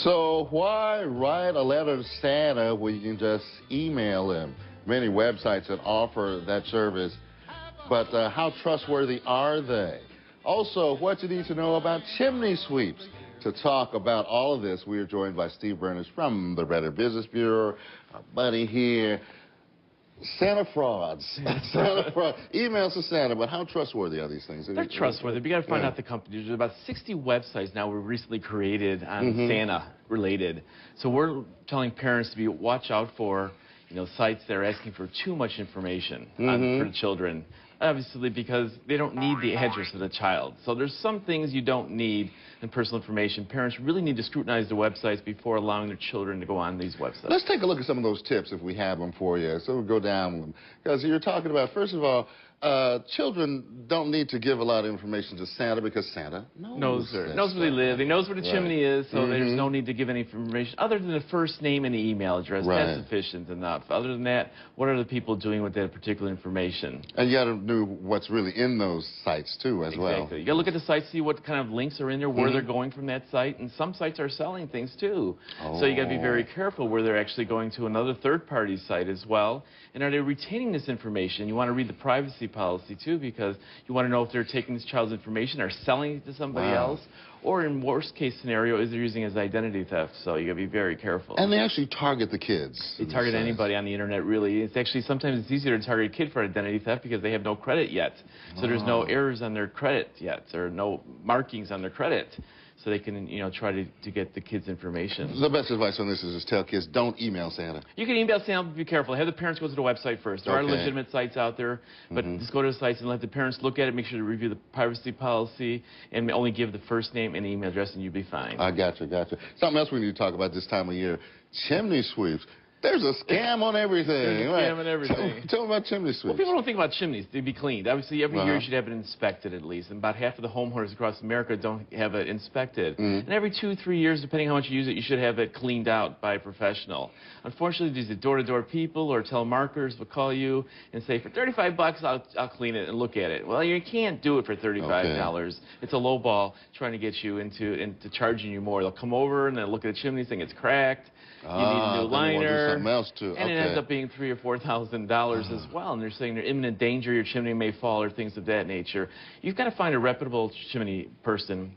So why write a letter to Santa when you can just email him? Many websites that offer that service, but how trustworthy are they? Also, what you need to know about chimney sweeps. To talk about all of this, we are joined by Steve Burners from the Better Business Bureau, our buddy here. Santa frauds. Santa fraud. Emails to Santa, but how trustworthy are these things? They're trustworthy. We got to find out the company. There's about 60 websites now were recently created on Santa related. So we're telling parents to watch out for, sites that are asking for too much information for the children. Obviously, because they don't need the address of the child. So there's some things you don't need in personal information. Parents really need to scrutinize the websites before allowing their children to go on these websites. Let's take a look at some of those tips if we have them for you. So we'll go down them. Because you're talking about, first of all, children don't need to give a lot of information to Santa because Santa knows where they live. He knows where the chimney is, so there's no need to give any information other than the first name and the email address. That's sufficient enough. Other than that, what are the people doing with that particular information? And you got to know what's really in those sites too, as well. Exactly. You got to look at the site, see what kind of links are in there, where they're going from that site, and some sites are selling things too. So you got to be very careful where they're actually going to another third-party site as well. And are they retaining this information? You want to read the privacy policy too, because you want to know if they're taking this child's information or selling it to somebody else, or in worst case scenario, is they're using it as identity theft. So you got to be very careful. And they actually target the kids. They target anybody on the internet, really. It's actually sometimes it's easier to target a kid for identity theft because they have no credit yet. So there's no errors on their credit yet, or no markings on their credit. So they can, try to get the kids' information. The best advice on this is just tell kids, don't email Santa. You can email Santa, but be careful. Have the parents go to the website first. There are legitimate sites out there, but just go to the sites and let the parents look at it, make sure to review the privacy policy, and only give the first name and email address, and you'll be fine. I gotcha. Something else we need to talk about this time of year, chimney sweeps. There's a scam on everything. There's a scam on everything. Tell me about chimney sweeps. Well, people don't think about chimneys. They be cleaned. Obviously, every year you should have it inspected at least. And about half of the homeowners across America don't have it inspected. And every 2-3 years, depending how much you use it, you should have it cleaned out by a professional. Unfortunately, these are door-to-door people or telemarketers will call you and say, for $35, I'll clean it and look at it. Well, you can't do it for $35. It's a low ball trying to get you into charging you more. They'll come over and they'll look at the chimney, think it's cracked. You need a new liner, and it ends up being $3,000 or $4,000 as well. And they're saying they're imminent danger, your chimney may fall, or things of that nature. You've got to find a reputable chimney person.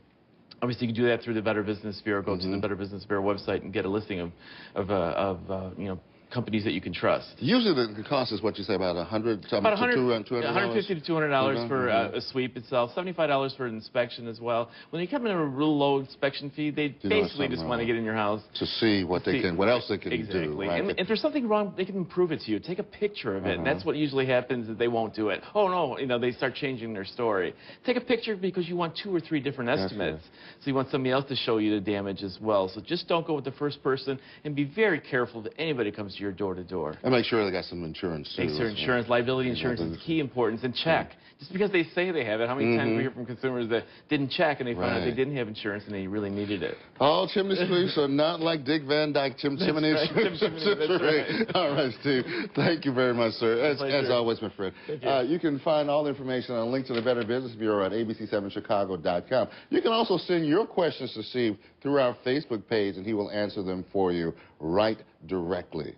Obviously, you can do that through the Better Business Bureau. Go to the Better Business Bureau website and get a listing of companies that you can trust. Usually the cost is what you say, about $100 to $200. $150 to $200 for a sweep itself, $75 for an inspection as well. When they come in a real low inspection fee, they basically just want to get in your house to see what what else they can do. Right? And if there's something wrong, they can prove it to you. Take a picture of it, and that's what usually happens. Is they won't do it. Oh no, they start changing their story. Take a picture because you want 2 or 3 different estimates. So you want somebody else to show you the damage as well. So just don't go with the first person, and be very careful that anybody comes to your door-to-door. And make sure they got some insurance, too. Make sure insurance, liability insurance is key importance, and check. Just because they say they have it, how many times we hear from consumers that didn't check and they found out they didn't have insurance and they really needed it. All chimney sweeps are not like Dick Van Dyke chimney sweeps. All right, Steve. Thank you very much, sir. As always, my friend. You can find all the information on a link to the Better Business Bureau at abc7chicago.com. You can also send your questions to Steve through our Facebook page, and he will answer them for you right directly.